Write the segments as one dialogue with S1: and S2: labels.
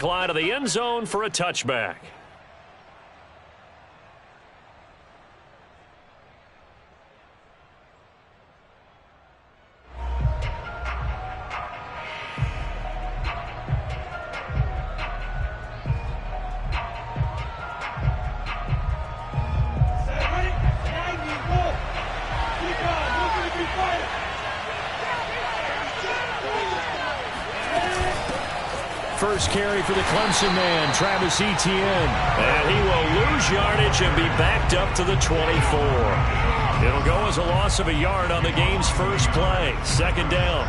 S1: Line of the end zone for a touchback. First carry for the Clemson man, Travis Etienne. And he will lose yardage and be backed up to the 24. It'll go as a loss of a yard on the game's first play. Second down.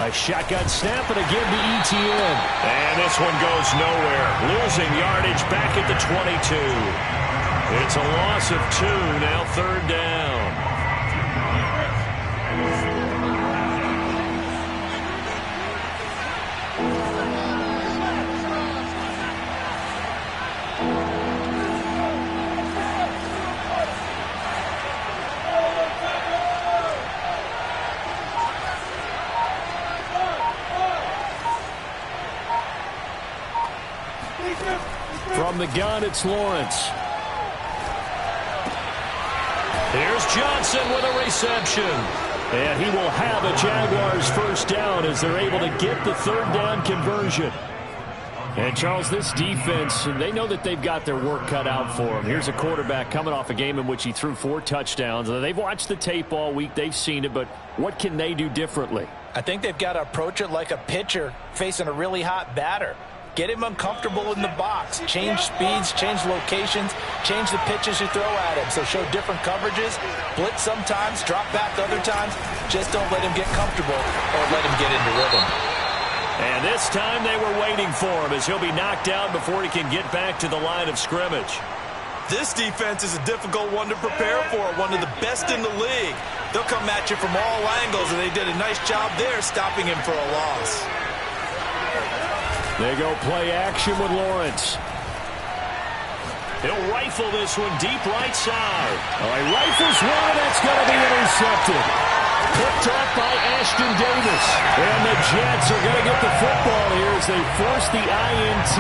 S1: A shotgun snap and again to Etienne. And this one goes nowhere. Losing yardage back at the 22. It's a loss of 2, now third down. From the gun, it's Lawrence. Here's Johnson with a reception. And he will have a Jaguars first down as they're able to get the third down conversion. And, Charles, this defense, they know that they've got their work cut out for them. Here's a quarterback coming off a game in which he threw 4 touchdowns. They've watched the tape all week. They've seen it, but what can they do differently?
S2: I think they've got to approach it like a pitcher facing a really hot batter. Get him uncomfortable in the box. Change speeds, change locations, change the pitches you throw at him. So show different coverages, blitz sometimes, drop back other times. Just don't let him get comfortable or let him get into rhythm.
S1: And this time they were waiting for him as he'll be knocked out before he can get back to the line of scrimmage.
S3: This defense is a difficult one to prepare for, one of the best in the league. They'll come at you from all angles, and they did a nice job there stopping him for a loss.
S1: They go play action with Lawrence. He'll rifle this one deep right side. Oh, he rifles one, and it's going to be intercepted. Picked off by Ashton Davis. And the Jets are going to get the football here as they force the INT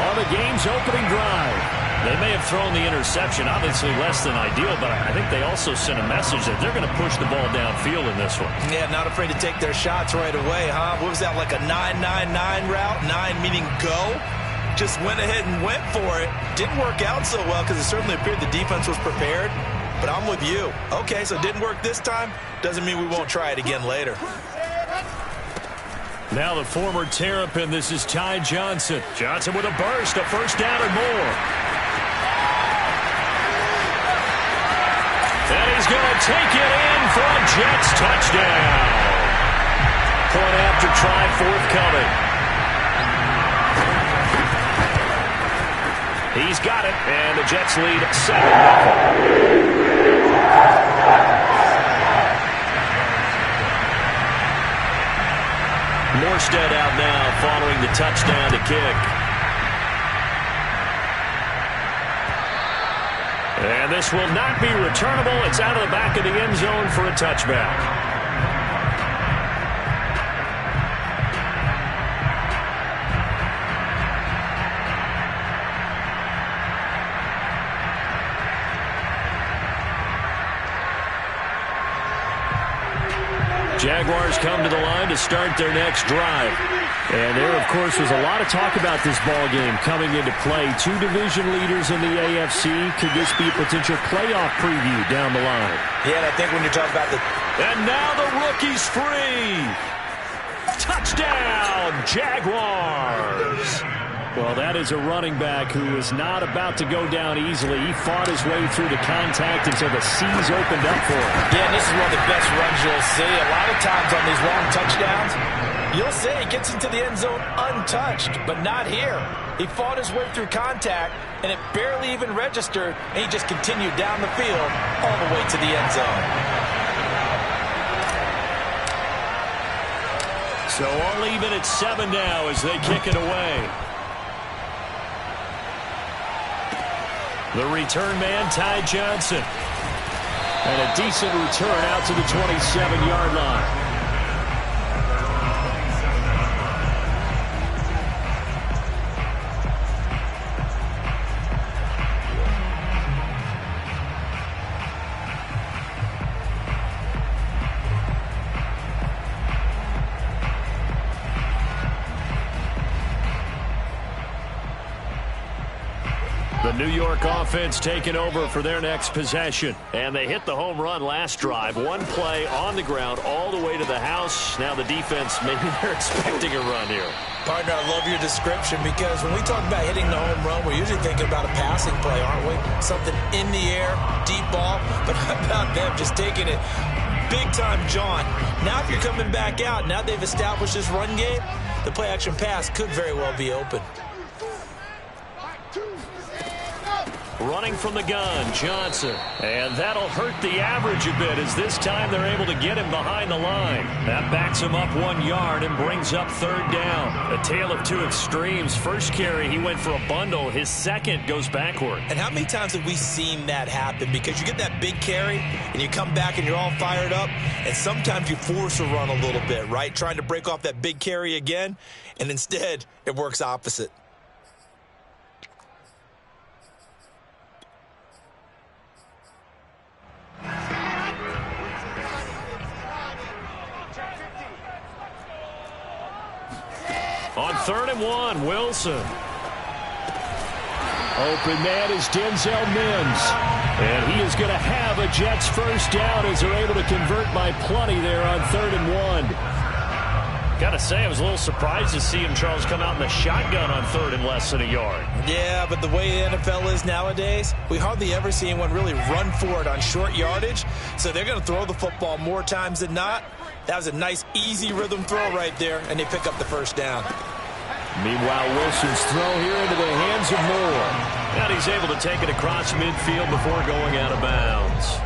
S1: on the game's opening drive. They may have thrown the interception, obviously less than ideal, but I think they also sent a message that they're going to push the ball downfield in this one.
S3: Yeah, not afraid to take their shots right away, huh? What was that, like a 9-9-9 route? 9 meaning go? Just went ahead and went for it. Didn't work out so well because it certainly appeared the defense was prepared. But I'm with you. Okay, so it didn't work this time. Doesn't mean we won't try it again later.
S1: Now the former Terrapin, this is Ty Johnson. Johnson with a burst, a first down and more. And he's going to take it in for a Jets touchdown. Point after try forthcoming. He's got it, and the Jets lead 7-0. Morstead out now following the touchdown to kick. And this will not be returnable. It's out of the back of the end zone for a touchback. Jaguars come to the line to start their next drive. And there, of course, was a lot of talk about this ball game coming into play. 2 division leaders in the AFC. Could this be a potential playoff preview down the line?
S3: Yeah, and I think when you're talking about the...
S1: And now the rookie's free. Touchdown, Jaguars. Well, that is a running back who is not about to go down easily. He fought his way through the contact until the seas opened up for him.
S2: Yeah, and this is one of the best runs you'll see. A lot of times on these long touchdowns, you'll see he gets into the end zone untouched, but not here. He fought his way through contact, and it barely even registered, and he just continued down the field all the way to the end zone.
S1: So all even at 7 now as they kick it away. The return man, Ty Johnson. And a decent return out to the 27-yard line. The New York offense taking over for their next possession. And they hit the home run last drive. One play on the ground all the way to the house. Now the defense, maybe they're expecting a run here.
S2: Partner, I love your description because when we talk about hitting the home run, we're usually thinking about a passing play, aren't we? Something in the air, deep ball. But how about them just taking it big-time jaunt? Now if you're coming back out, now they've established this run game, the play-action pass could very well be open.
S1: Running from the gun, Johnson. And that'll hurt the average a bit as this time they're able to get him behind the line. That backs him up 1 yard and brings up 3rd down. A tale of two extremes. First carry, he went for a bundle. His second goes backward.
S2: And how many times have we seen that happen? Because you get that big carry and you come back and you're all fired up. And sometimes you force a run a little bit, right? Trying to break off that big carry again. And instead, it works opposite.
S1: On 3rd and 1, Wilson. Open man is Denzel Mims. And he is going to have a Jets first down as they're able to convert by plenty there on 3rd and 1. Got to say, I was a little surprised to see him, Charles, come out in the shotgun on 3rd and less than a yard.
S2: Yeah, but the way the NFL is nowadays, we hardly ever see anyone really run for it on short yardage. So they're going to throw the football more times than not. That was a nice, easy rhythm throw right there, and they pick up the first down.
S1: Meanwhile, Wilson's throw here into the hands of Moore. And he's able to take it across midfield before going out of bounds.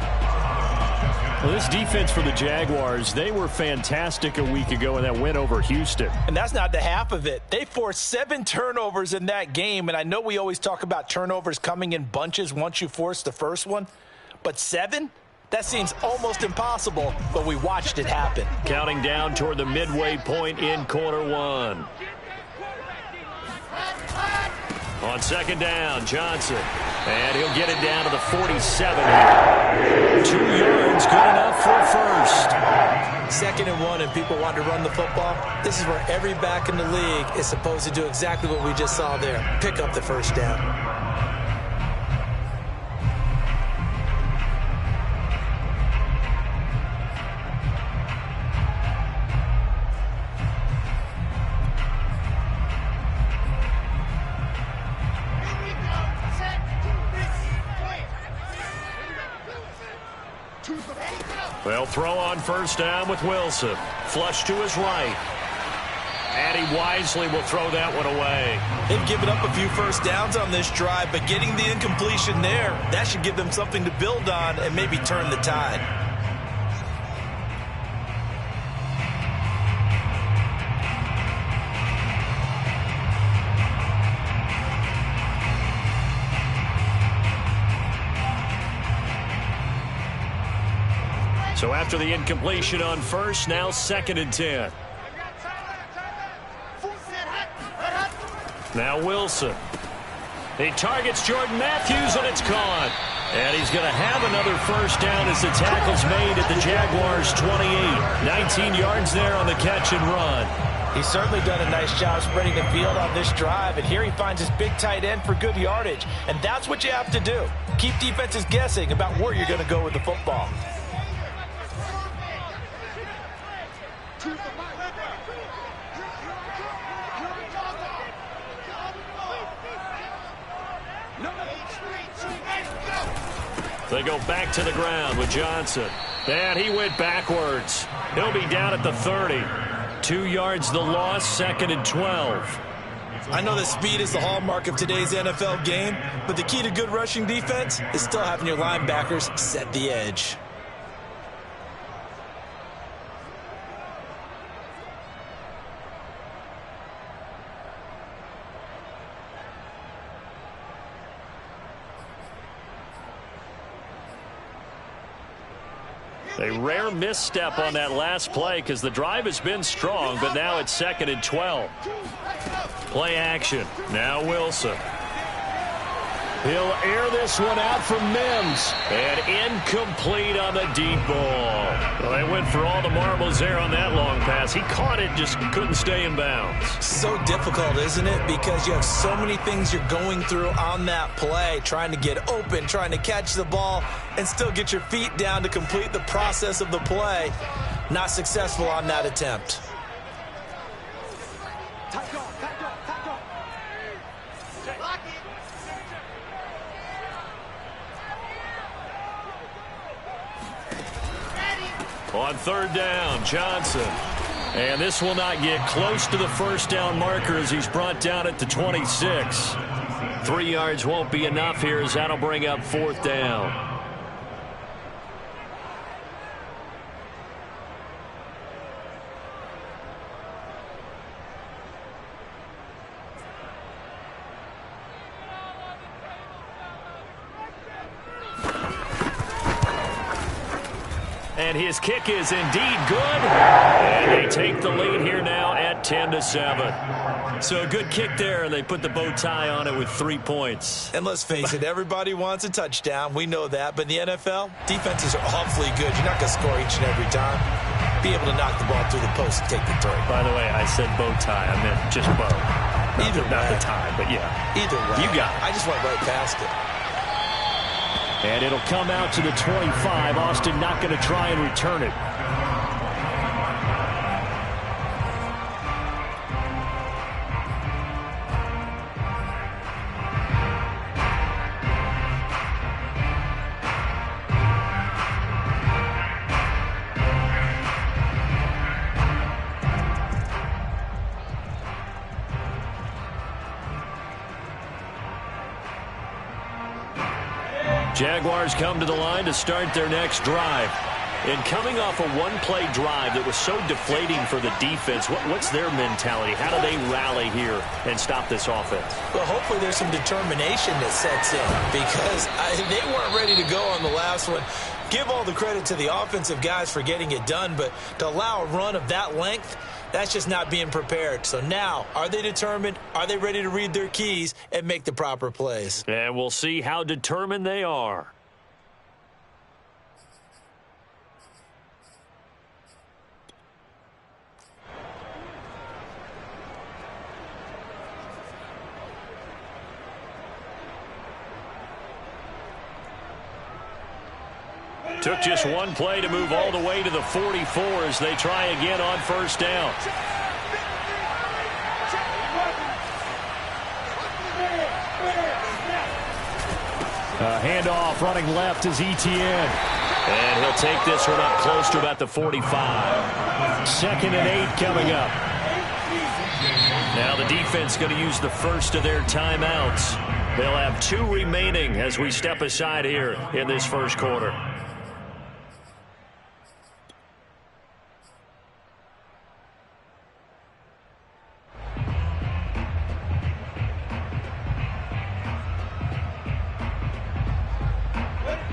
S1: Well, this defense for the Jaguars, they were fantastic a week ago in that win over Houston.
S2: And that's not the half of it. They forced 7 turnovers in that game, and I know we always talk about turnovers coming in bunches once you force the first one, but 7? That seems almost impossible, but we watched it happen.
S1: Counting down toward the midway point in quarter 1. On 2nd down, Johnson. And he'll get it down to the 47 here. 2 yards, good enough for a first.
S2: 2nd and 1, and people want to run the football. This is where every back in the league is supposed to do exactly what we just saw there. Pick up the first down.
S1: They'll throw on 1st down with Wilson. Flush to his right. And he wisely will throw that one away.
S2: They've given up a few first downs on this drive, but getting the incompletion there, that should give them something to build on and maybe turn the tide.
S1: So after the incompletion on 1st, now 2nd and 10. Now Wilson. He targets Jordan Matthews, and it's caught. And he's going to have another first down as the tackle's made at the Jaguars' 28. 19 yards there on the catch and run.
S2: He's certainly done a nice job spreading the field on this drive, and here he finds his big tight end for good yardage. And that's what you have to do. Keep defenses guessing about where you're going to go with the football.
S1: They go back to the ground with Johnson. And he went backwards. He'll be down at the 30. 2 yards the loss, 2nd and 12.
S3: I know that speed is the hallmark of today's NFL game, but the key to good rushing defense is still having your linebackers set the edge.
S1: A rare misstep on that last play because the drive has been strong, but now it's 2nd and 12. Play action. Now Wilson. He'll air this one out for Mims. And incomplete on the deep ball. Well, they went for all the marbles there on that long pass. He caught it, just couldn't stay in bounds.
S3: So difficult, isn't it? Because you have so many things you're going through on that play, trying to get open, trying to catch the ball, and still get your feet down to complete the process of the play. Not successful on that attempt.
S1: On 3rd down, Johnson. And this will not get close to the first down marker as he's brought down at the 26. 3 yards won't be enough here as that'll bring up 4th down. And his kick is indeed good. And they take the lead here now at 10-7. So a good kick there, and they put the bow tie on it with 3 points.
S3: And let's face it, everybody wants a touchdown. We know that. But in the NFL, defenses are awfully good. You're not going to score each and every time. Be able to knock the ball through the post and take the throw.
S1: By the way, I said bow tie. I meant just bow. Not the tie, but yeah.
S3: Either way.
S1: You got it.
S3: I just went right past it.
S1: And it'll come out to the 25. Austin not going to try and return it. Jaguars come to the line to start their next drive. And coming off a one-play drive that was so deflating for the defense, what's their mentality? How do they rally here and stop this offense?
S3: Well, hopefully there's some determination that sets in because they weren't ready to go on the last one. Give all the credit to the offensive guys for getting it done, but to allow a run of that length, that's just not being prepared. So now, are they determined? Are they ready to read their keys and make the proper plays?
S1: And we'll see how determined they are. Took just one play to move all the way to the 44 as they try again on first down. Handoff running left is Etienne. And he'll take this one up close to about the 45. 2nd and 8 coming up. Now the defense going to use the first of their timeouts. They'll have 2 remaining as we step aside here in this first quarter.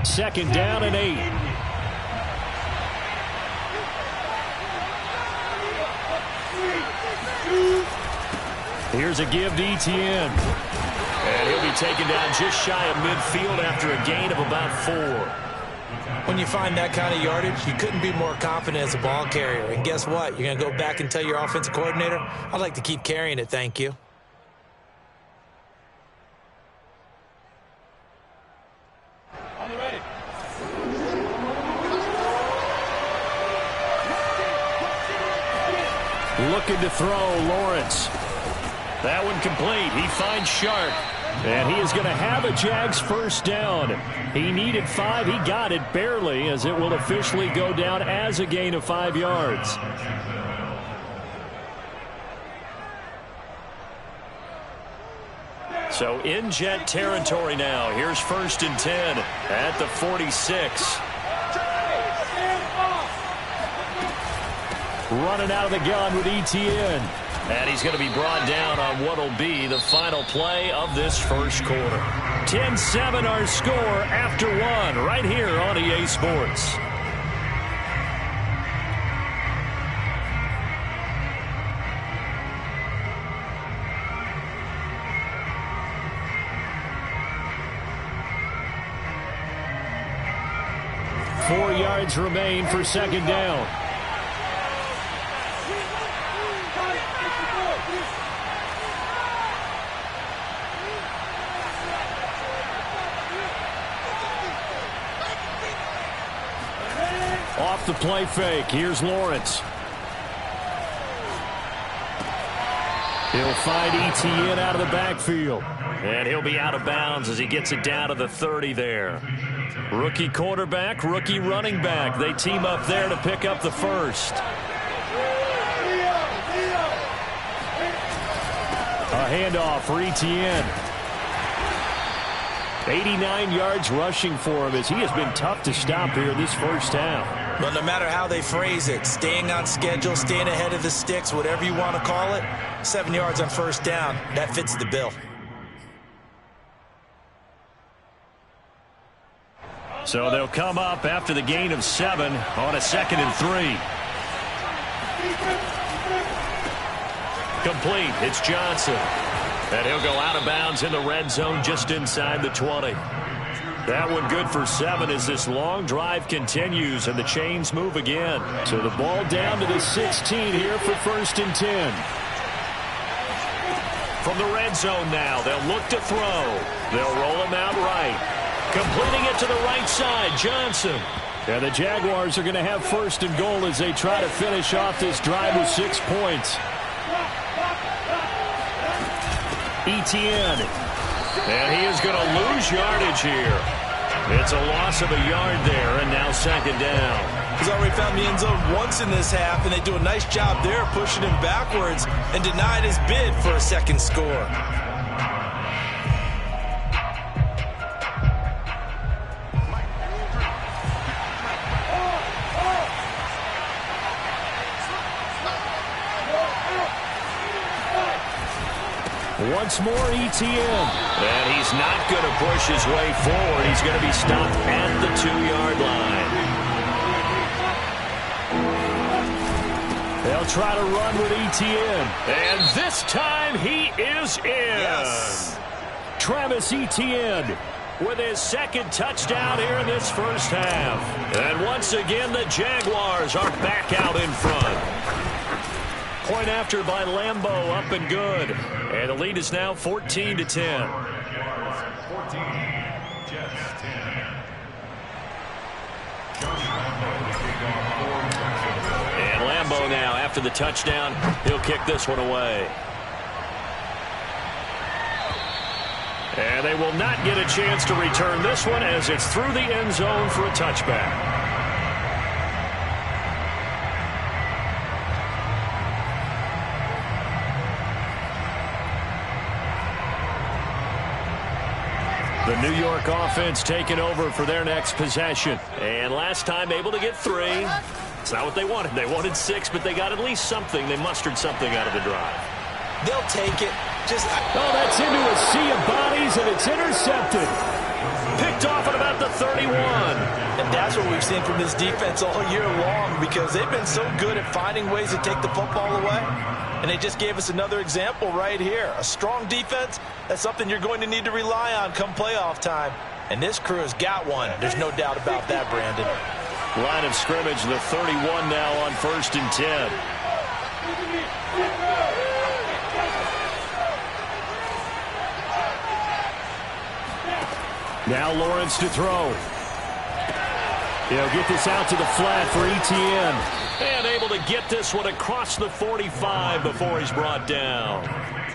S1: Second down and 8. Here's a give to Etienne. And he'll be taken down just shy of midfield after a gain of about 4.
S3: When you find that kind of yardage, you couldn't be more confident as a ball carrier. And guess what? You're going to go back and tell your offensive coordinator, I'd like to keep carrying it, thank you. Looking to throw, Lawrence. That one complete. He finds Sharp.
S1: And he is going to have a Jags first down. He needed 5. He got it barely, as it will officially go down as a gain of 5 yards. So in Jet territory now. Here's 1st and 10 at the 46. Running out of the gun with Etienne. And he's going to be brought down on what will be the final play of this first quarter. 10-7 our score after 1 right here on EA Sports. Four yards remain for second down. Off the play fake. Here's Lawrence. He'll find Etienne out of the backfield. And he'll be out of bounds as he gets it down to the 30 there. Rookie quarterback, rookie running back. They team up there to pick up the first. A handoff for Etienne. 89 yards rushing for him as he has been tough to stop here this first half.
S3: But no matter how they phrase it, staying on schedule, staying ahead of the sticks, whatever you want to call it, 7 yards on first down, that fits the bill.
S1: So they'll come up after the gain of 7 on a 2nd and 3. Complete. It's Johnson. And he'll go out of bounds in the red zone just inside the 20. That one good for 7 as this long drive continues and the chains move again. So the ball down to the 16 here for 1st and 10. From the red zone now, they'll look to throw. They'll roll him out right. Completing it to the right side, Johnson. And the Jaguars are going to have 1st and goal as they try to finish off this drive with 6 points. Etienne. And he is going to lose yardage here. It's a loss of a yard there, and now 2nd down.
S3: He's already found the end zone once in this half, and they do a nice job there pushing him backwards and denied his bid for a 2nd score.
S1: Once more, Etienne. And he's not going to push his way forward. He's going to be stopped at the 2-yard line. They'll try to run with Etienne. And this time he is in. Yes. Travis Etienne with his 2nd touchdown here in this first half. And once again, the Jaguars are back out in front. Point after by Lambeau, up and good. And the lead is now 14-10. 14, Jets 10. And Lambeau now, after the touchdown, he'll kick this one away. And they will not get a chance to return this one as it's through the end zone for a touchback. The New York offense taking over for their next possession. And last time able to get 3. It's not what they wanted. They wanted 6, but they got at least something. They mustered something out of the drive.
S3: They'll take it.
S1: Oh, that's into a sea of bodies, and it's intercepted. Picked off at about the 31.
S2: And that's what we've seen from this defense all year long, because they've been so good at finding ways to take the football away. And they just gave us another example right here. A strong defense, that's something you're going to need to rely on come playoff time. And this crew has got one. There's no doubt about that, Brandon.
S1: Line of scrimmage, the 31 now on 1st and 10. Now Lawrence to throw. He'll get this out to the flat for Etienne. And able to get this one across the 45 before he's brought down.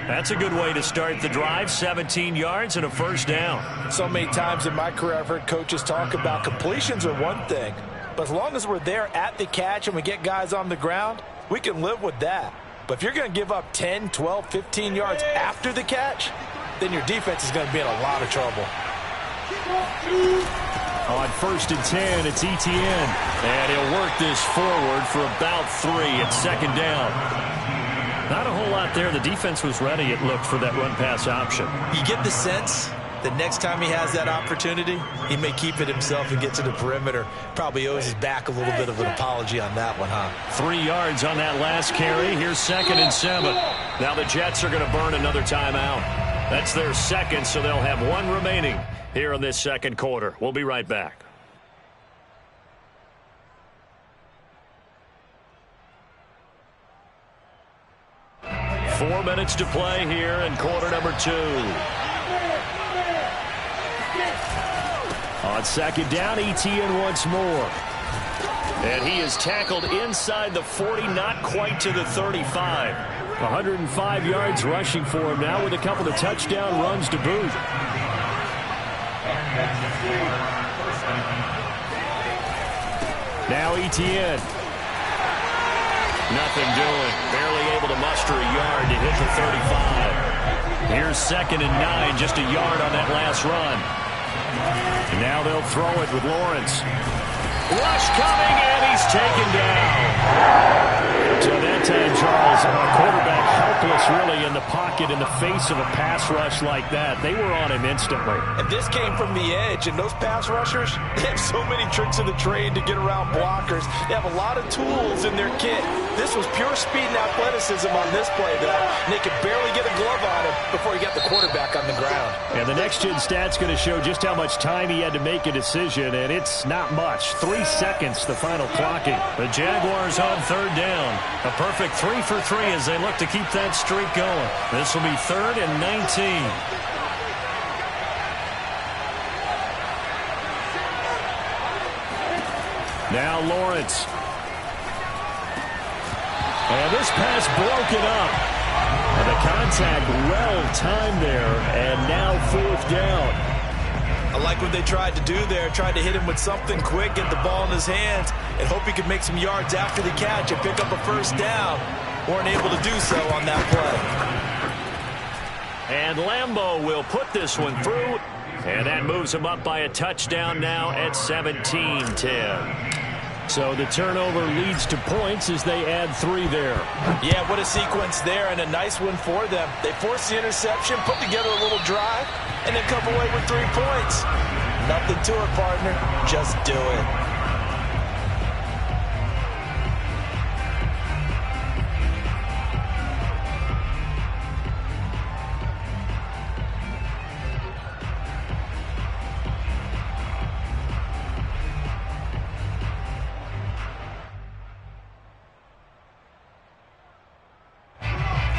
S1: That's a good way to start the drive. 17 yards and a first down.
S2: So many times in my career I've heard coaches talk about completions are one thing. But as long as we're there at the catch and we get guys on the ground, we can live with that. But if you're going to give up 10, 12, 15 yards after the catch, then your defense is going to be in a lot of trouble.
S1: On 1st and 10, it's Etienne. And he'll work this forward for about 3. It's second down. Not a whole lot there. The defense was ready, it looked, for that run-pass option.
S3: You get the sense that next time he has that opportunity, he may keep it himself and get to the perimeter. Probably owes his back a little bit of an apology on that one, huh?
S1: 3 yards on that last carry. Here's 2nd and 7. Now the Jets are going to burn another timeout. That's their second, so they'll have 1 remaining here in this second quarter. We'll be right back. Four minutes to play here in quarter number 2. On 2nd down, Etienne once more. And he is tackled inside the 40, not quite to the 35. 105 yards rushing for him now with a couple of touchdown runs to boot. Now Etienne. Nothing doing. Barely able to muster a yard to hit the 35. Here's 2nd and 9, just a yard on that last run. And now they'll throw it with Lawrence. Rush coming, and he's taken down. So that time, Charles, a quarterback helpless really in the pocket in the face of a pass rush like that. They were on him instantly.
S2: And this came from the edge, and those pass rushers, they have so many tricks of the trade to get around blockers. They have a lot of tools in their kit. This was pure speed and athleticism on this play, though, and they could barely get a glove on him before he got the quarterback on the ground.
S1: And the next-gen stat's going to show just how much time he had to make a decision, and it's not much. 3 seconds, the final clocking. The Jaguars on 3rd down. A perfect 3 for 3 as they look to keep that streak going. This will be 3rd and 19. Now Lawrence. And this pass broken up. And the contact well-timed there, and now 4th down.
S3: I like what they tried to do there, tried to hit him with something quick, get the ball in his hands, and hope he could make some yards after the catch and pick up a first down. Weren't able to do so on that play.
S1: And Lambo will put this one through, and that moves him up by a touchdown now at 17-10. So the turnover leads to points as they add 3 there.
S2: Yeah, what a sequence there, and a nice one for them. They forced the interception, put together a little drive, and then come away with 3 points. Nothing to it, partner. Just do it.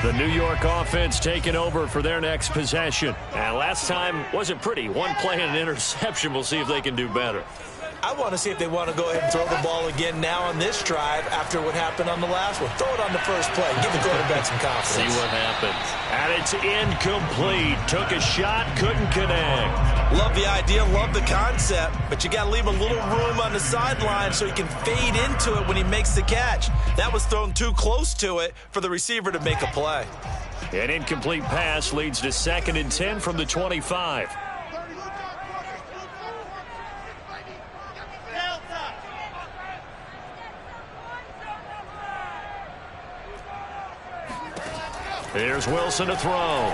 S1: The New York offense taking over for their next possession. And last time wasn't pretty. 1 play and an interception. We'll see if they can do better.
S3: I want to see if they want to go ahead and throw the ball again now on this drive after what happened on the last one. Throw it on the first play. Give the quarterback some confidence.
S1: See what happens. And it's incomplete. Took a shot, couldn't connect.
S3: Love the idea, love the concept, but you got to leave a little room on the sideline so he can fade into it when he makes the catch. That was thrown too close to it for the receiver to make a play.
S1: An incomplete pass leads to 2nd and 10 from the 25. Here's Wilson to throw.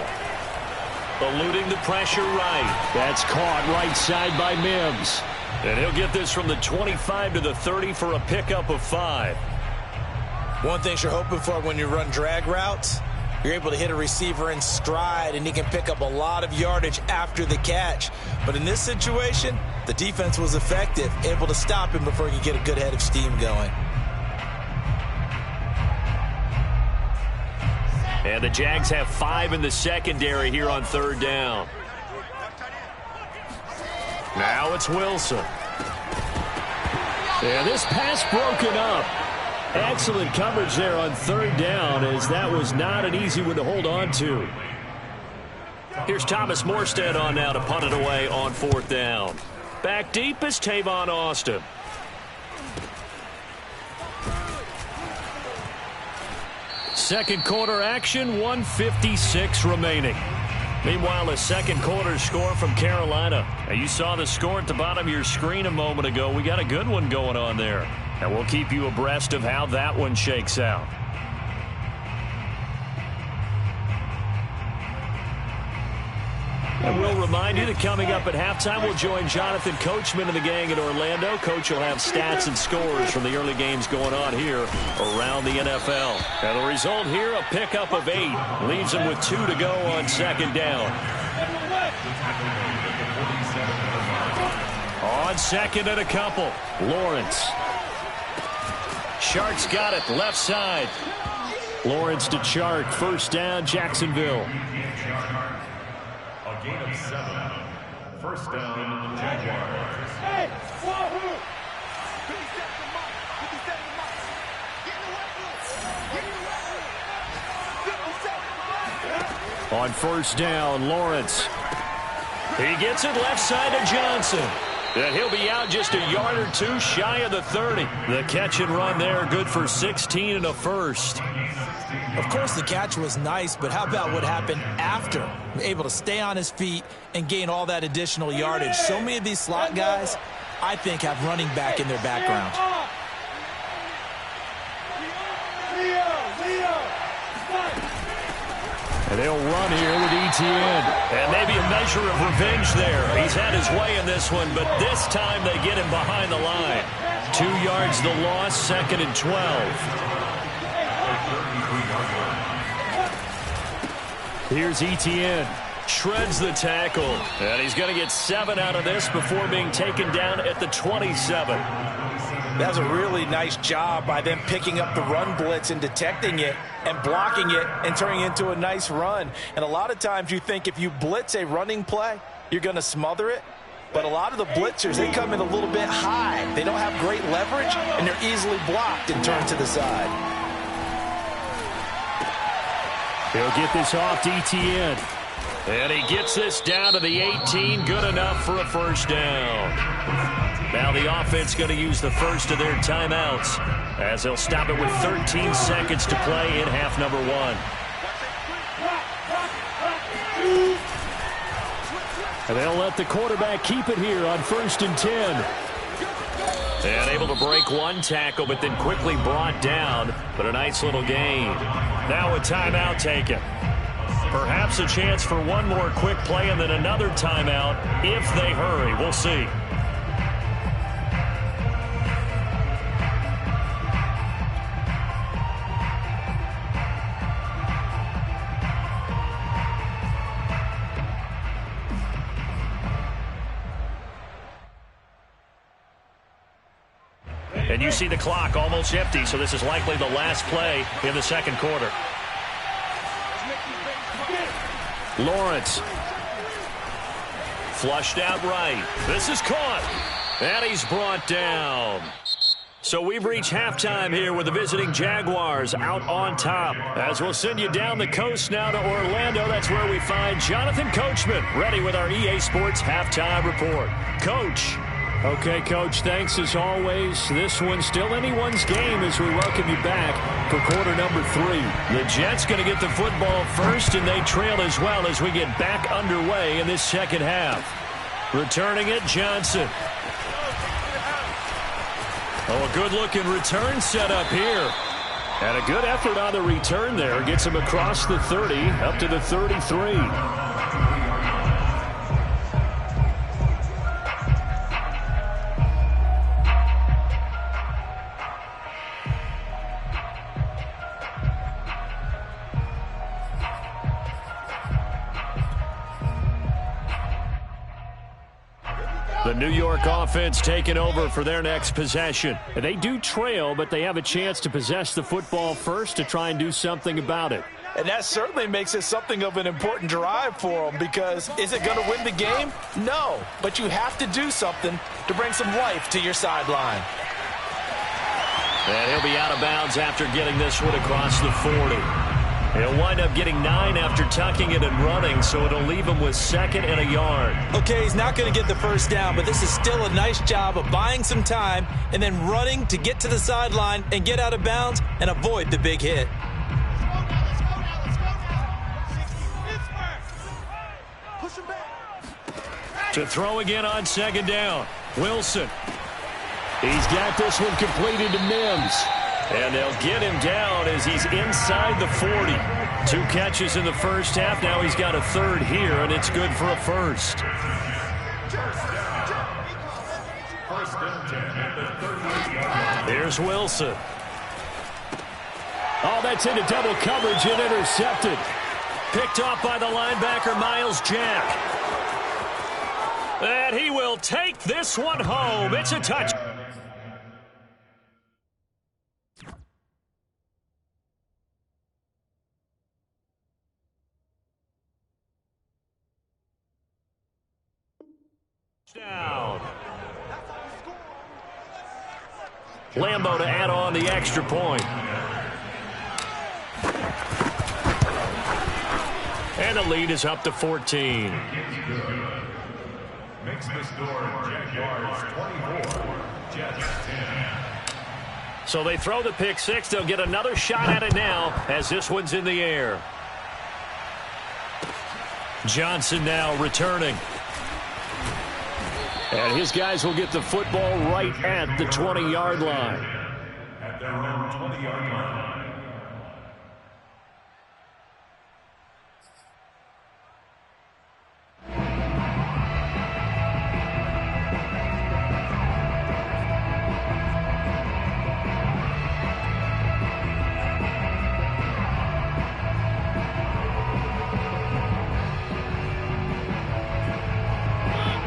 S1: Eluding the pressure right. That's caught right side by Mims. And he'll get this from the 25 to the 30 for a pickup of 5.
S3: One thing you're hoping for when you run drag routes, you're able to hit a receiver in stride, and he can pick up a lot of yardage after the catch. But in this situation, the defense was effective, able to stop him before he could get a good head of steam going.
S1: And the Jags have 5 in the secondary here on 3rd down. Now it's Wilson. And this pass broken up. Excellent coverage there on third down, as that was not an easy one to hold on to. Here's Thomas Morstead on now to punt it away on fourth down. Back deep is Tavon Austin. Second quarter action, 1:56 remaining. Meanwhile, a second quarter score from Carolina. Now, you saw the score at the bottom of your screen a moment ago. We got a good one going on there. And we'll keep you abreast of how that one shakes out. And we'll remind you that coming up at halftime, we'll join Jonathan Coachman and the gang in Orlando. Coach will have stats and scores from the early games going on here around the NFL. And the result here, a pickup of 8. Leaves them with 2 to go on second down. On second and a couple, Lawrence. Chark's got it, left side. Lawrence to Chark, first down, Jacksonville.
S4: A gain of 7. First down, Jaguars.
S1: On first down, Lawrence. He gets it left side to Johnson. And he'll be out just a yard or 2 shy of the 30. The catch and run there, good for 16 and a first.
S2: Of course, the catch was nice, but how about what happened after? Able to stay on his feet and gain all that additional yardage. So many of these slot guys, I think, have running back in their background.
S1: And they'll run here with Etienne. And maybe a measure of revenge there. He's had his way in this one, but this time they get him behind the line. 2 yards the loss, second and 12. Here's Etienne. Shreds the tackle. And he's going to get 7 out of this before being taken down at the 27.
S2: That's a really nice job by them picking up the run blitz and detecting it and blocking it and turning it into a nice run. And a lot of times you think if you blitz a running play, you're going to smother it. But a lot of the blitzers, they come in a little bit high. They don't have great leverage, and they're easily blocked and turned to the side.
S1: He'll get this off to Etienne. And he gets this down to the 18. Good enough for a first down. Now the offense going to use the first of their timeouts as they'll stop it with 13 seconds to play in half number 1. And they'll let the quarterback keep it here on 1st and 10. And able to break one tackle, but then quickly brought down. But a nice little gain. Now a timeout taken. Perhaps a chance for one more quick play and then another timeout if they hurry. We'll see. And you see the clock almost empty, so this is likely the last play in the second quarter. Lawrence. Flushed out right. This is caught. And he's brought down. So we've reached halftime here with the visiting Jaguars out on top. As we'll send you down the coast now to Orlando, that's where we find Jonathan Coachman, ready with our EA Sports Halftime Report. Coach. Okay, Coach, thanks as always. This one's still anyone's game as we welcome you back for quarter number 3. The Jets going to get the football first, and they trail as well as we get back underway in this second half. Returning it, Johnson. Oh, a good-looking return set up here. And a good effort on the return there. Gets him across the 30, up to the 33. The New York offense taking over for their next possession. They do trail, but they have a chance to possess the football first to try and do something about it.
S2: And that certainly makes it something of an important drive for them, because is it going to win the game? No, but you have to do something to bring some life to your sideline.
S1: And he'll be out of bounds after getting this one across the 40. He'll wind up getting 9 after tucking it and running, so it'll leave him with 2nd and a yard.
S2: Okay, he's not going to get the first down, but this is still a nice job of buying some time and then running to get to the sideline and get out of bounds and avoid the big hit.
S1: To throw again on 2nd down. Wilson. He's got this one completed to Mims. And they'll get him down as he's inside the 40. 2 catches in the first half. Now he's got a 3rd here, and it's good for a first. Here's Wilson. Oh, that's into double coverage and intercepted. Picked off by the linebacker, Myles Jack. And he will take this one home. It's a touch. Down. Lambo to add on the extra point. And the lead is up to 14.
S4: Makes the score Jaguars 24, Jets 10.
S1: So they throw the pick 6. They'll get another shot at it now as this one's in the air. Johnson now returning. And his guys will get the football right at the 20-yard line.
S4: At their own 20-yard line.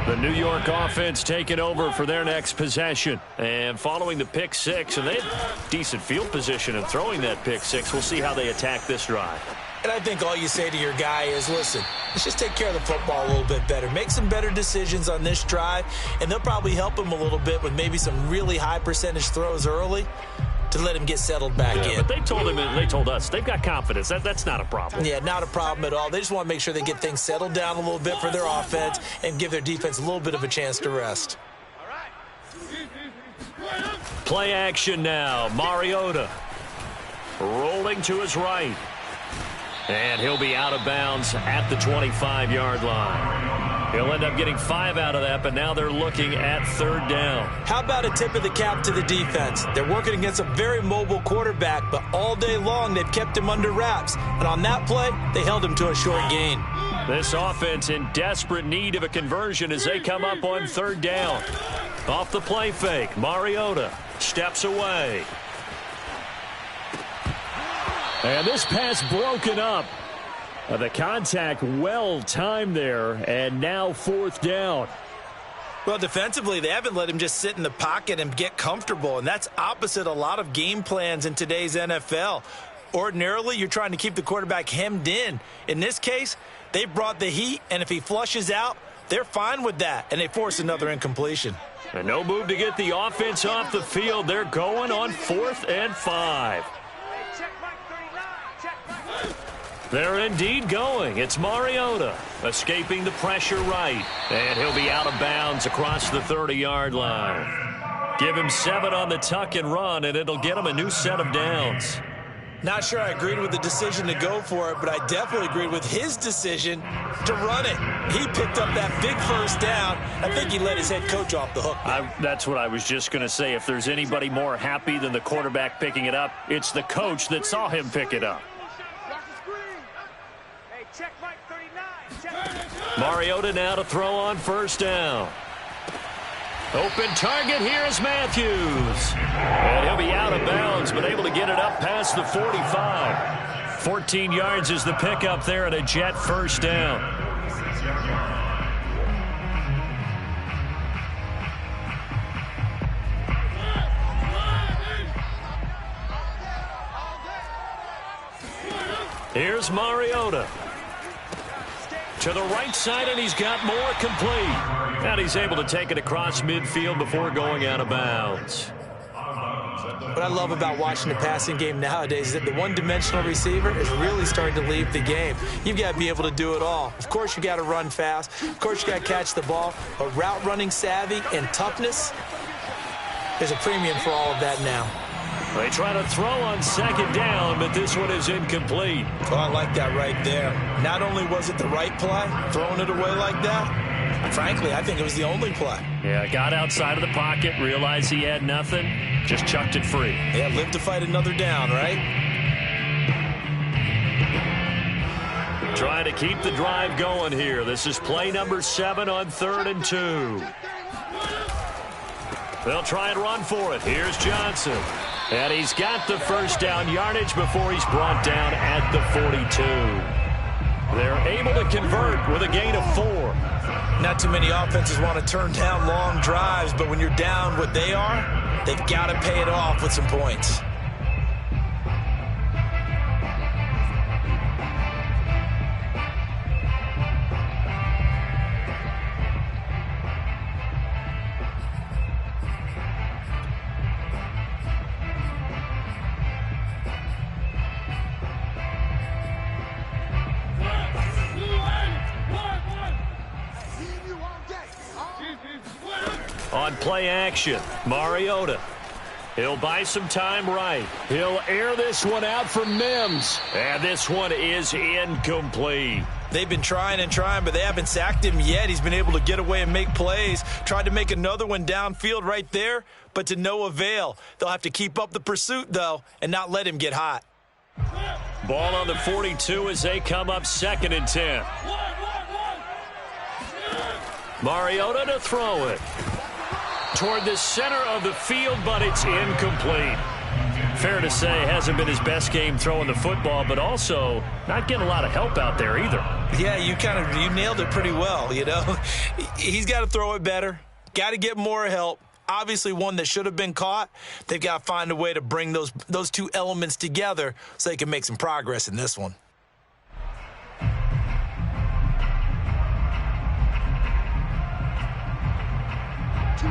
S1: The New York offense taking over for their next possession. And following the pick 6, and they had decent field position in throwing that pick 6. We'll see how they attack this drive.
S2: And I think all you say to your guy is, listen, let's just take care of the football a little bit better. Make some better decisions on this drive, and they'll probably help him a little bit with maybe some really high percentage throws early to let him get settled back in.
S1: But they told him, and they told us, they've got confidence. That's not a problem.
S2: Yeah, not a problem at all. They just want to make sure they get things settled down a little bit for their offense and give their defense a little bit of a chance to rest.
S1: Play action now. Mariota rolling to his right. And he'll be out of bounds at the 25-yard line. He'll end up getting 5 out of that, but now they're looking at 3rd down.
S2: How about a tip of the cap to the defense? They're working against a very mobile quarterback, but all day long they've kept him under wraps. And on that play, they held him to a short gain.
S1: This offense in desperate need of a conversion as they come up on 3rd down. Off the play fake, Mariota steps away. And this pass broken up. The contact well timed there, and now 4th down.
S2: Well, defensively, they haven't let him just sit in the pocket and get comfortable, and that's opposite a lot of game plans in today's NFL. Ordinarily, you're trying to keep the quarterback hemmed in. In this case, they brought the heat, and if he flushes out, they're fine with that, and they force another incompletion.
S1: And no move to get the offense off the field. They're going on 4th and 5. They're indeed going. It's Mariota escaping the pressure right. And he'll be out of bounds across the 30-yard line. Give him 7 on the tuck and run, and it'll get him a new set of downs.
S2: Not sure I agreed with the decision to go for it, but I definitely agreed with his decision to run it. He picked up that big first down. I think he let his head coach off the hook.
S1: That's what I was just going to say. If there's anybody more happy than the quarterback picking it up, it's the coach that saw him pick it up. Mariota now to throw on 1st down. Open target, here's Matthews. And he'll be out of bounds, but able to get it up past the 45. 14 yards is the pickup there at a Jet 1st down. Here's Mariota. To the right side, and he's got more complete. And he's able to take it across midfield before going out of bounds.
S4: At the
S3: What I love about watching the passing game nowadays is that the one-dimensional receiver is really starting to leave the game. You've got to be able to do it all. Of course, you got to run fast. Of course, you got to catch the ball. But route running savvy and toughness, there's a premium for all of that now.
S1: They try to throw on second down, but this one is incomplete.
S3: Oh, I like that right there. Not only was it the right play, throwing it away like that, frankly, I think it was the only play.
S1: Yeah, got outside of the pocket, realized he had nothing, just chucked it free.
S3: Yeah, live to fight another down, right?
S1: Trying to keep the drive going here. This is play number 7 on 3rd and 2. They'll try and run for it. Here's Johnson. And he's got the first down yardage before he's brought down at the 42. They're able to convert with a gain of 4.
S3: Not too many offenses want to turn down long drives, but when you're down what they are, they've got to pay it off with some points.
S1: On play action, Mariota. He'll buy some time right. He'll air this one out for Mims. And this one is incomplete.
S3: They've been trying and trying, but they haven't sacked him yet. He's been able to get away and make plays. Tried to make another one downfield right there, but to no avail. They'll have to keep up the pursuit, though, and not let him get hot.
S1: Ball on the 42 as they come up 2nd and 10. Mariota to throw it toward the center of the field, but it's incomplete. Fair to say, hasn't been his best game throwing the football, but also not getting a lot of help out there either.
S3: Yeah, you nailed it pretty well, you know. He's got to throw it better, got to get more help. Obviously one that should have been caught. They've got to find a way to bring those two elements together so they can make some progress in this one.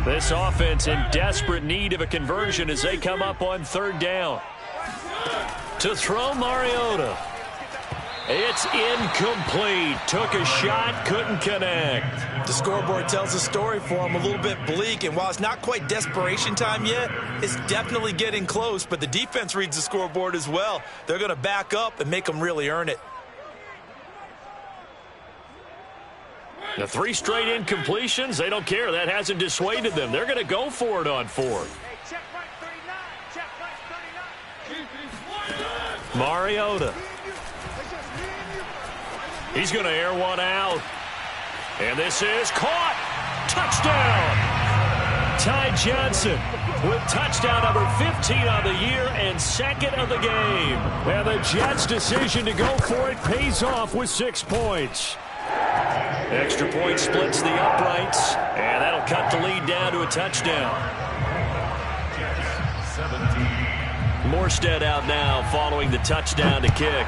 S1: This offense in desperate need of a conversion as they come up on 3rd down. To throw Mariota. It's incomplete. Took a shot, couldn't connect.
S3: The scoreboard tells a story for him, a little bit bleak, and while it's not quite desperation time yet, it's definitely getting close, but the defense reads the scoreboard as well. They're going to back up and make them really earn it.
S1: The 3 straight incompletions, they don't care. That hasn't dissuaded them. They're going to go for it on 4th. Mariota. He's going to air one out. And this is caught. Touchdown. Ty Johnson with touchdown number 15 on the year and 2nd of the game. And the Jets' decision to go for it pays off with 6 points. Extra point splits the uprights, and that'll cut the lead down to a touchdown. 17. Morstead out now following the touchdown to kick.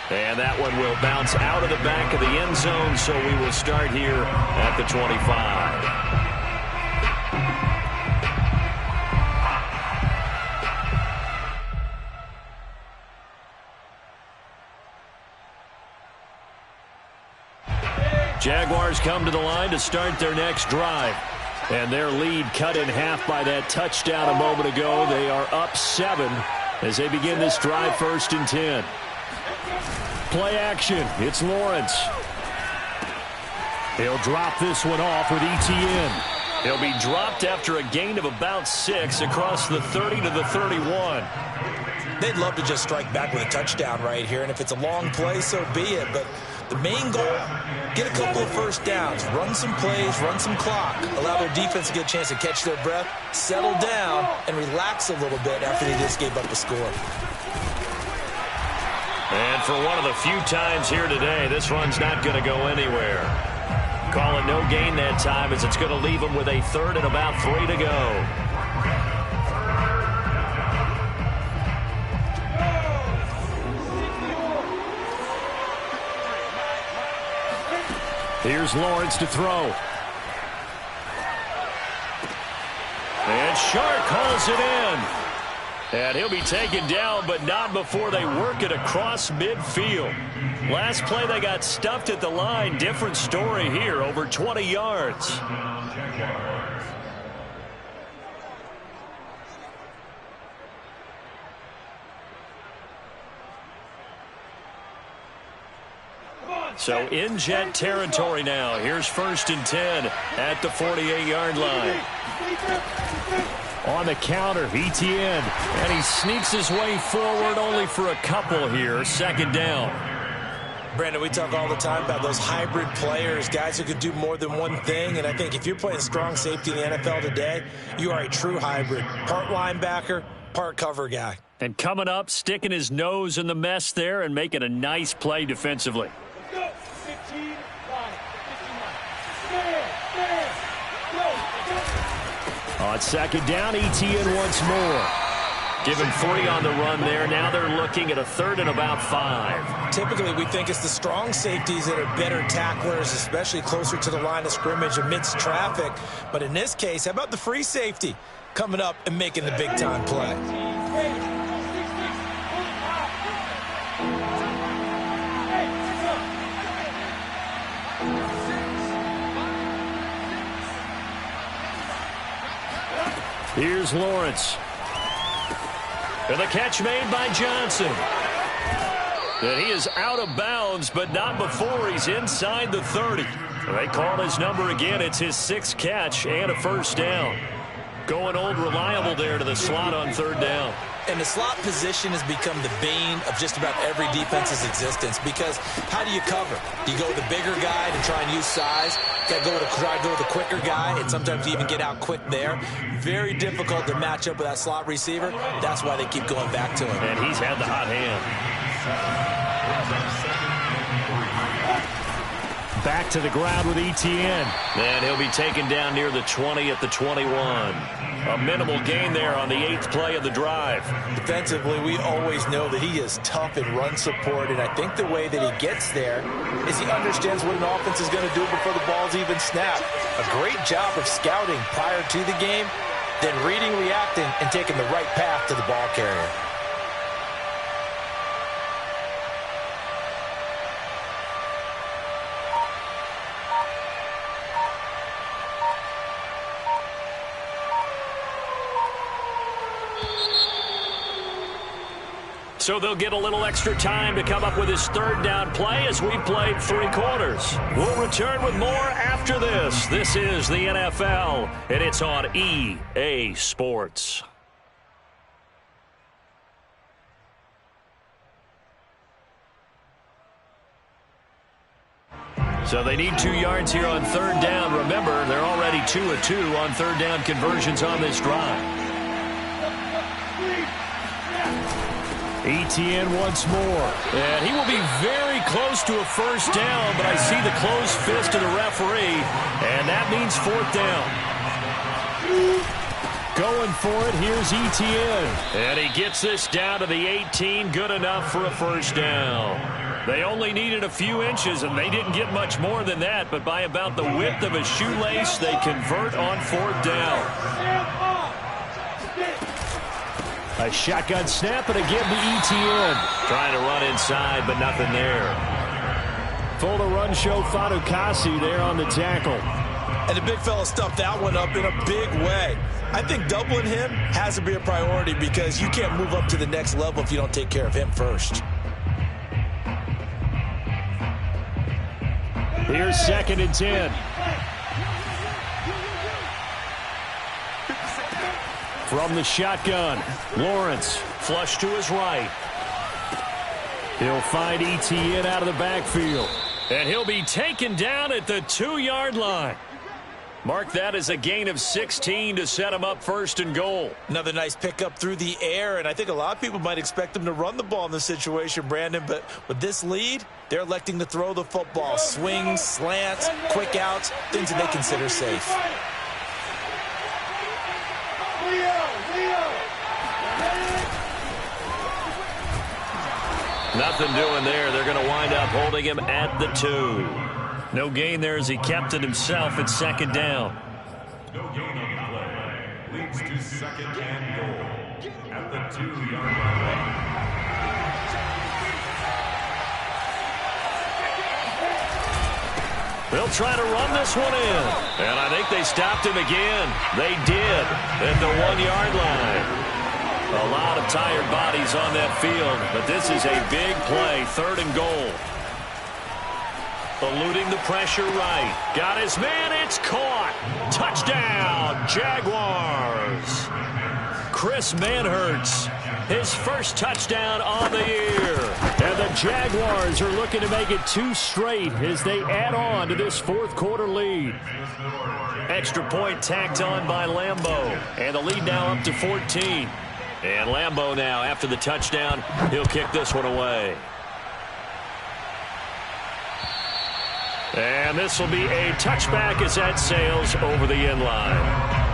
S1: And that one will bounce out of the back of the end zone, so we will start here at the 25. Jaguars come to the line to start their next drive. And their lead cut in half by that touchdown a moment ago. They are up 7 as they begin this drive 1st and 10. Play action. It's Lawrence. He'll drop this one off with ETN. He'll be dropped after a gain of about 6 across the 30 to the 31.
S3: They'd love to just strike back with a touchdown right here, and if it's a long play, so be it. But the main goal, get a couple of first downs, run some plays, run some clock, allow their defense to get a chance to catch their breath, settle down, and relax a little bit after they just gave up a score.
S1: And for one of the few times here today, this run's not going to go anywhere. Call it no gain that time as it's going to leave them with a 3rd and about 3 to go. Here's Lawrence to throw. Shark hauls it in. And he'll be taken down, but not before they work it across midfield. Last play, they got stuffed at the line. Different story here, over 20 yards. So in Jet territory now. Here's 1st and 10 at the 48-yard line. On the counter, Etienne. And he sneaks his way forward only for a couple here. 2nd down.
S3: Brandon, we talk all the time about those hybrid players, guys who could do more than one thing. And I think if you're playing strong safety in the NFL today, you are a true hybrid. Part linebacker, part cover guy.
S1: And coming up, sticking his nose in the mess there and making a nice play defensively. On 2nd down, Etienne once more. Give him 3 on the run there. Now they're looking at a 3rd and about 5.
S3: Typically, we think it's the strong safeties that are better tacklers, especially closer to the line of scrimmage amidst traffic. But in this case, how about the free safety coming up and making the big-time play?
S1: Here's Lawrence. And the catch made by Johnson. And he is out of bounds, but not before he's inside the 30. They call his number again. It's his 6th catch and a 1st down. Going old reliable there to the slot on 3rd down.
S3: And the slot position has become the bane of just about every defense's existence, because how do you cover? Do you go with the bigger guy to try and use size? You got to try to go with the quicker guy, and sometimes you even get out quick there. Very difficult to match up with that slot receiver. That's why they keep going back to him.
S1: And he's had the hot hand. Back to the ground with Etienne. And he'll be taken down near the 20 at the 21. A minimal gain there on the 8th play of the drive.
S3: Defensively, we always know that he is tough in run support, and I think the way that he gets there is he understands what an offense is going to do before the ball's even snapped. A great job of scouting prior to the game, then reading, reacting, and taking the right path to the ball carrier.
S1: So they'll get a little extra time to come up with his 3rd down play as we've played 3 quarters. We'll return with more after this. This is the NFL, and it's on EA Sports. So they need 2 yards here on 3rd down. Remember, they're already 2 of 2 on 3rd down conversions on this drive. Etienne once more. And he will be very close to a 1st down, but I see the closed fist of the referee, and that means 4th down. Going for it, here's Etienne. And he gets this down to the 18, good enough for a 1st down. They only needed a few inches, and they didn't get much more than that, but by about the width of a shoelace, they convert on 4th down. A shotgun snap and again to Etienne. Trying to run inside, but nothing there. Full to run show Fatukasi there on the tackle.
S3: And the big fella stuffed that one up in a big way. I think doubling him has to be a priority, because you can't move up to the next level if you don't take care of him first.
S1: Here's 2nd and 10. From the shotgun, Lawrence flush to his right. He'll find Etienne out of the backfield. And he'll be taken down at the 2-yard line. Mark that as a gain of 16 to set him up 1st and goal.
S3: Another nice pickup through the air, and I think a lot of people might expect him to run the ball in this situation, Brandon, but with this lead, they're electing to throw the football. Swings, slants, quick outs, things that they consider safe.
S1: Nothing doing there. They're going to wind up holding him at the 2. No gain there as he kept it himself at 2nd down.
S4: No gain on the play. Leads to to second and goal at the 2-yard line.
S1: They'll try to run this one in. And I think they stopped him again. They did at the 1-yard line. A lot of tired bodies on that field, but this is a big play, 3rd and goal. Eluding the pressure right. Got his man, it's caught. Touchdown, Jaguars. Chris Manhertz, his first touchdown on the year. And the Jaguars are looking to make it 2 straight as they add on to this 4th quarter lead. Extra point tacked on by Lambeau. And the lead now up to 14. And Lambeau now, after the touchdown, he'll kick this one away. And this will be a touchback as that sails over the end line.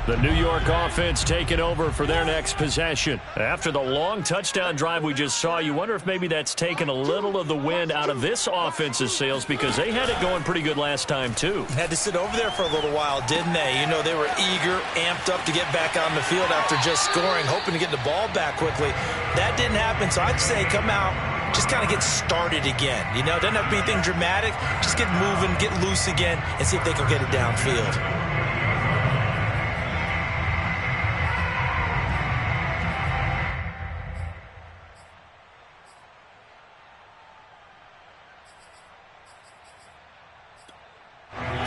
S1: The New York offense taking over for their next possession. After the long touchdown drive we just saw, you wonder if maybe that's taken a little of the wind out of this offense's sails because they had it going pretty good last time, too.
S3: Had to sit over there for a little while, didn't they? You know, they were eager, amped up to get back on the field after just scoring, hoping to get the ball back quickly. That didn't happen, so I'd say come out, just kind of get started again. You know, it doesn't have to be anything dramatic. Just get moving, get loose again, and see if they can get it downfield.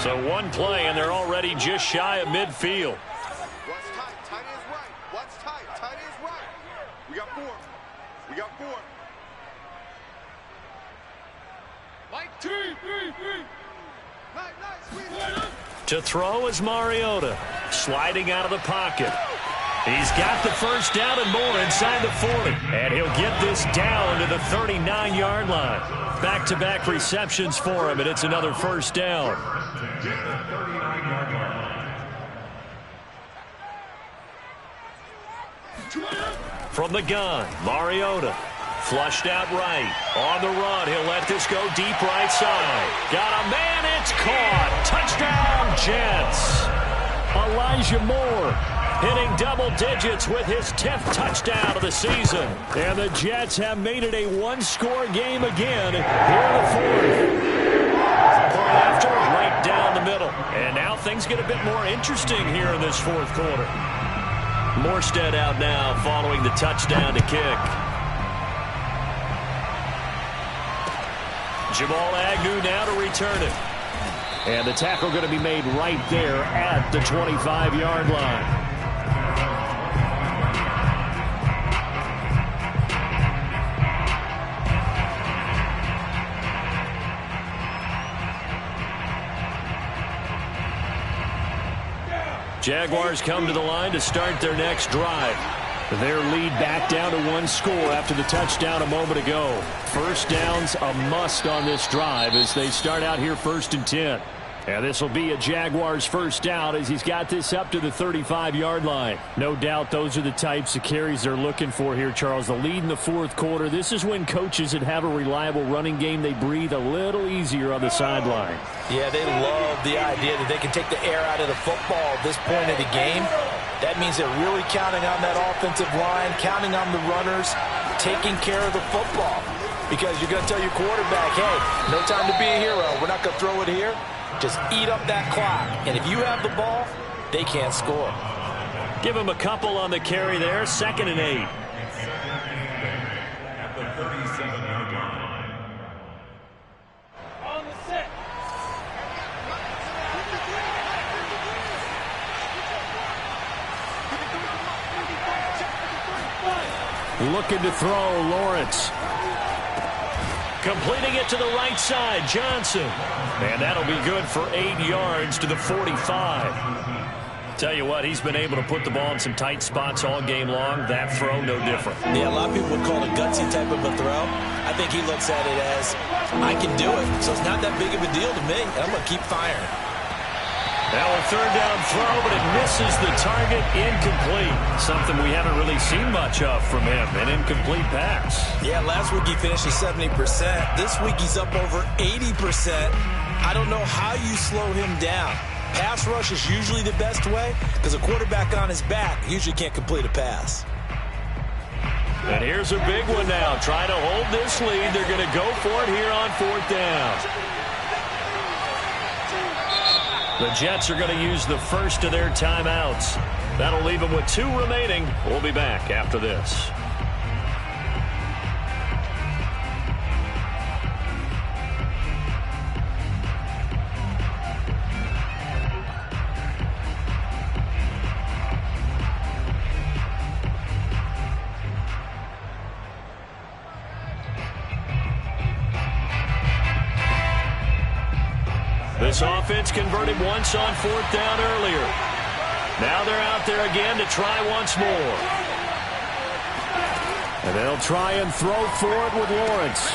S1: So one play, and they're already just shy of midfield.
S5: What's tight? Tight is right. What's tight? Tight is right. We got 4. We got 4. Like 2, 3. Nice.
S1: To throw is Mariota, sliding out of the pocket. He's got the first down and more inside the 40. And he'll get this down to the 39-yard line. Back-to-back receptions for him, and it's another first down. From the gun, Mariota. Flushed out right. On the run, he'll let this go deep right side. Got a man, it's caught. Touchdown, Jets. Elijah Moore hitting double digits with his 10th touchdown of the season. And the Jets have made it a 1-score game again here in the 4th. Point after, right down the middle. And now things get a bit more interesting here in this 4th quarter. Morstead out now following the touchdown to kick. Jamal Agnew now to return it. And the tackle going to be made right there at the 25-yard line. Jaguars come to the line to start their next drive. Their lead back down to 1 score after the touchdown a moment ago. First down's a must on this drive as they start out here 1st and 10. And this will be a Jaguars first down as he's got this up to the 35-yard line. No doubt those are the types of carries they're looking for here, Charles. The lead in the 4th quarter. This is when coaches that have a reliable running game, they breathe a little easier on the sideline.
S2: Yeah, they love the idea that they can take the air out of the football at this point of the game. That means they're really counting on that offensive line, counting on the runners, taking care of the football. Because you're going to tell your quarterback, hey, no time to be a hero. We're not going to throw it here. Just eat up that clock. And if you have the ball, they can't score.
S1: Give him a couple on the carry there. 2nd and 8.
S4: At the 37-yard line.
S5: On the set.
S1: Looking to throw, Lawrence. Completing it to the right side, Johnson. And that'll be good for 8 yards to the 45. Tell you what, he's been able to put the ball in some tight spots all game long. That throw, no different.
S3: Yeah, a lot of people would call it a gutsy type of a throw. I think he looks at it as, I can do it, so it's not that big of a deal to me. I'm going to keep firing.
S1: Now a third down throw, but it misses the target. Incomplete. Something we haven't really seen much of from him, an incomplete pass.
S3: Yeah, last week he finished at 70%. This week he's up over 80%. I don't know how you slow him down. Pass rush is usually the best way because a quarterback on his back usually can't complete a pass.
S1: And here's a big one now. Trying to hold this lead. They're going to go for it here on fourth down. The Jets are going to use the first of their timeouts. That'll leave them with 2 remaining. We'll be back after this. This offense converted once on fourth down earlier. Now they're out there again to try once more. And they'll try and throw for it with Lawrence.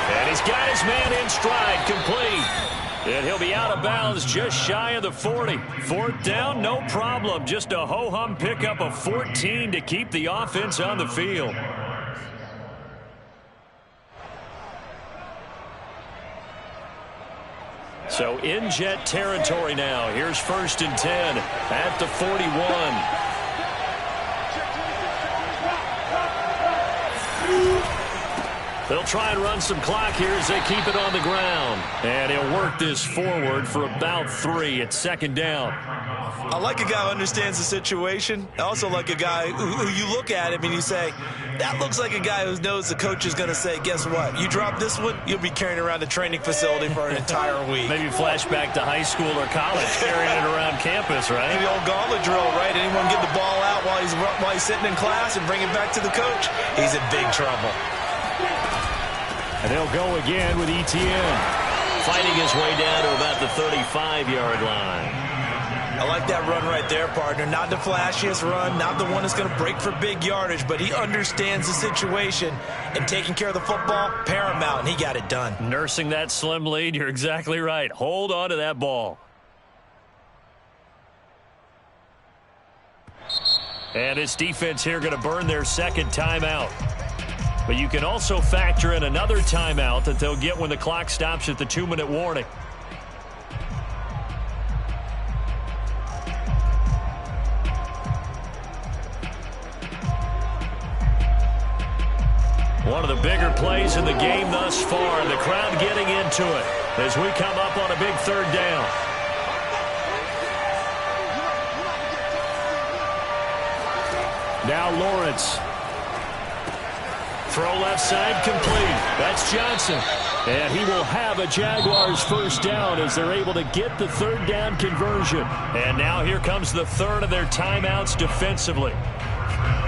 S1: And he's got his man in stride, complete. And he'll be out of bounds just shy of the 40. Fourth down, no problem. Just a ho-hum pickup of 14 to keep the offense on the field. So in Jet territory now. Here's 1st and 10 at the 41. They'll try and run some clock here as they keep it on the ground. And he'll work this forward for about 3 at 2nd down.
S3: I like a guy who understands the situation. I also like a guy who you look at him and you say, that looks like a guy who knows the coach is going to say, guess what? You drop this one, you'll be carrying around the training facility for an entire week.
S1: Maybe flashback to high school or college, carrying it around campus, right?
S3: Maybe the old gauntlet drill, right? Anyone get the ball out while he's sitting in class and bring it back to the coach? He's in big trouble.
S1: And they'll go again with Etienne. Fighting his way down to about the 35-yard line.
S3: I like that run right there, partner. Not the flashiest run, not the one that's going to break for big yardage, but he understands the situation, and taking care of the football, paramount, and he got it done.
S1: Nursing that slim lead, you're exactly right. Hold on to that ball. And this defense here going to burn their 2nd timeout. But you can also factor in another timeout that they'll get when the clock stops at the 2-minute warning. One of the bigger plays in the game thus far, and the crowd getting into it as we come up on a big 3rd down. Now Lawrence. Throw left side complete. That's Johnson. And he will have a Jaguars 1st down as they're able to get the 3rd down conversion. And now here comes the 3rd of their timeouts defensively.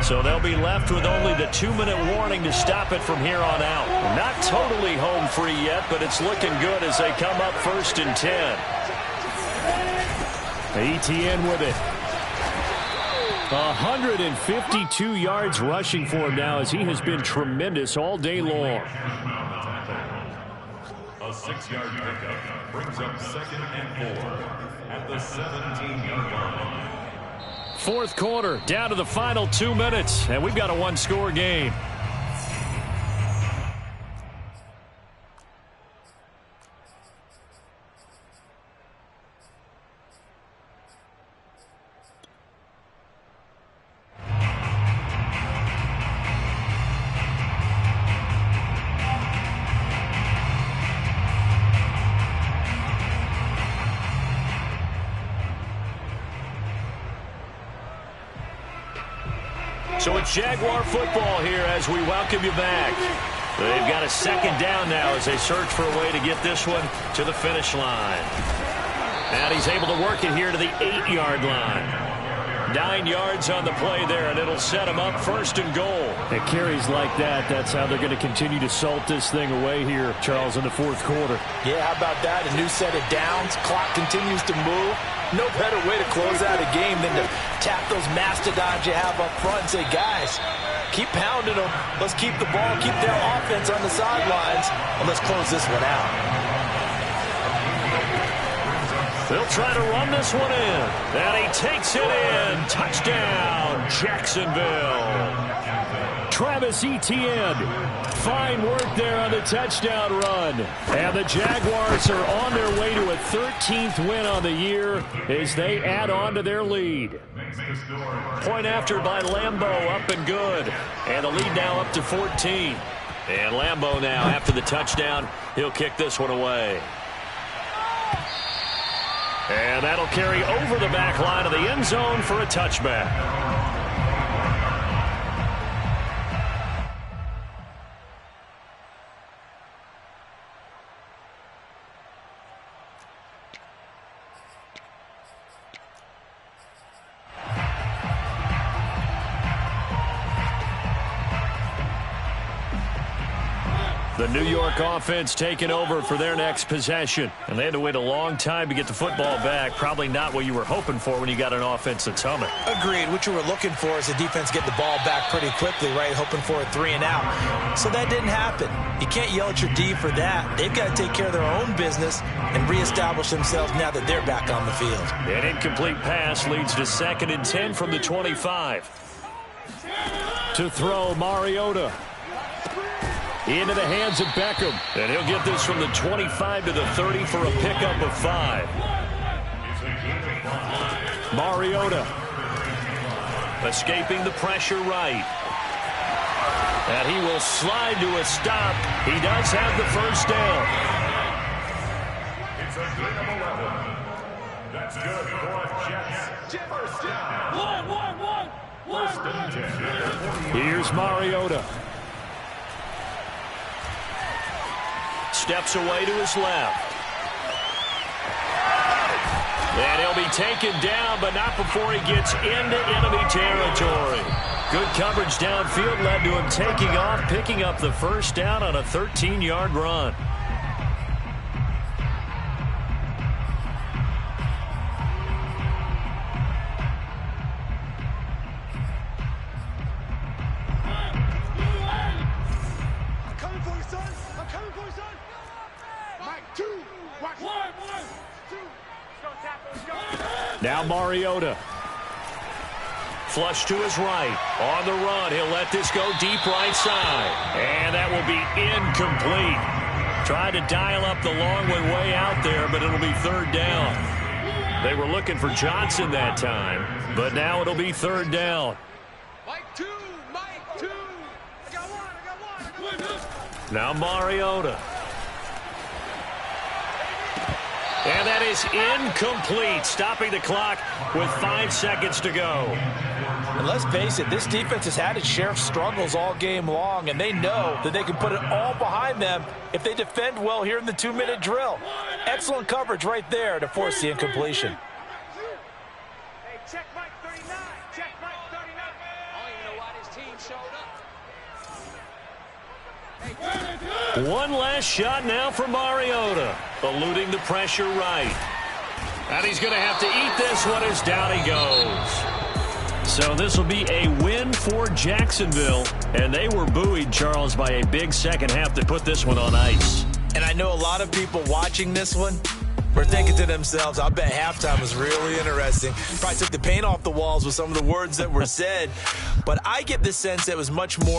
S1: So they'll be left with only the 2-minute warning to stop it from here on out. Not totally home free yet, but it's looking good as they come up 1st and 10. Etienne with it. 152 yards rushing for him now as he has been tremendous all day long.
S4: A 6-yard pickup brings up 2nd and 4 at the 17-yard line.
S1: 4th quarter, down to the final 2 minutes, and we've got a 1-score game. So it's Jaguar football here as we welcome you back. They've got a 2nd down now as they search for a way to get this one to the finish line. And he's able to work it here to the 8-yard line. 9 yards on the play there, and it'll set them up 1st and goal. And carries like that, that's how they're going to continue to salt this thing away here, Charles, in the 4th quarter.
S2: Yeah, how about that? A new set of downs. Clock continues to move. No better way to close out a game than to tap those mastodons you have up front and say, guys, keep pounding them. Let's keep the ball, keep their offense on the sidelines, and let's close this one out.
S1: They'll try to run this one in. And he takes it in. Touchdown, Jacksonville. Travis Etienne. Fine work there on the touchdown run. And the Jaguars are on their way to a 13th win on the year as they add on to their lead. Point after by Lambeau, up and good. And the lead now up to 14. And Lambeau now, after the touchdown, he'll kick this one away. And that'll carry over the back line of the end zone for a touchback. The New York offense taking over for their next possession. And they had to wait a long time to get the football back. Probably not what you were hoping for when you got an offense that's humming.
S2: Agreed. What you were looking for is the defense get the ball back pretty quickly, right? Hoping for a 3 and out. So that didn't happen. You can't yell at your D for that. They've got to take care of their own business and reestablish themselves now that they're back on the field.
S1: An incomplete pass leads to 2nd and 10 from the 25. To throw, Mariota. Into the hands of Beckham. And he'll get this from the 25 to the 30 for a pickup of 5. Mariota. Escaping the pressure right. And he will slide to a stop. He does have the first down.
S4: It's a gain of 11. That's good for Jets. First down. First and 10.
S1: Here's Mariota. Steps away to his left. And he'll be taken down, but not before he gets into enemy territory. Good coverage downfield led to him taking off, picking up the first down on a 13-yard run. Now Mariota. Flush to his right. On the run. He'll let this go deep right side. And that will be incomplete. Tried to dial up the long one way out there, but it'll be 3rd down. They were looking for Johnson that time, but now it'll be 3rd down.
S5: Mike 2. I got one.
S1: Now Mariota. And that is incomplete, stopping the clock with 5 seconds to go.
S2: And let's face it, this defense has had its share of struggles all game long, and they know that they can put it all behind them if they defend well here in the 2-minute drill. Excellent coverage right there to force the incompletion.
S6: Hey, check Mike 39. Check Mike 39. I don't even know why this team showed up.
S1: One last shot now for Mariota, eluding the pressure right. And he's going to have to eat this one as down he goes. So this will be a win for Jacksonville, and they were buoyed, Charles, by a big second half that put this one on ice.
S2: And I know a lot of people watching this one were thinking to themselves, I bet halftime was really interesting. Probably took the paint off the walls with some of the words that were said. But I get the sense that it was much more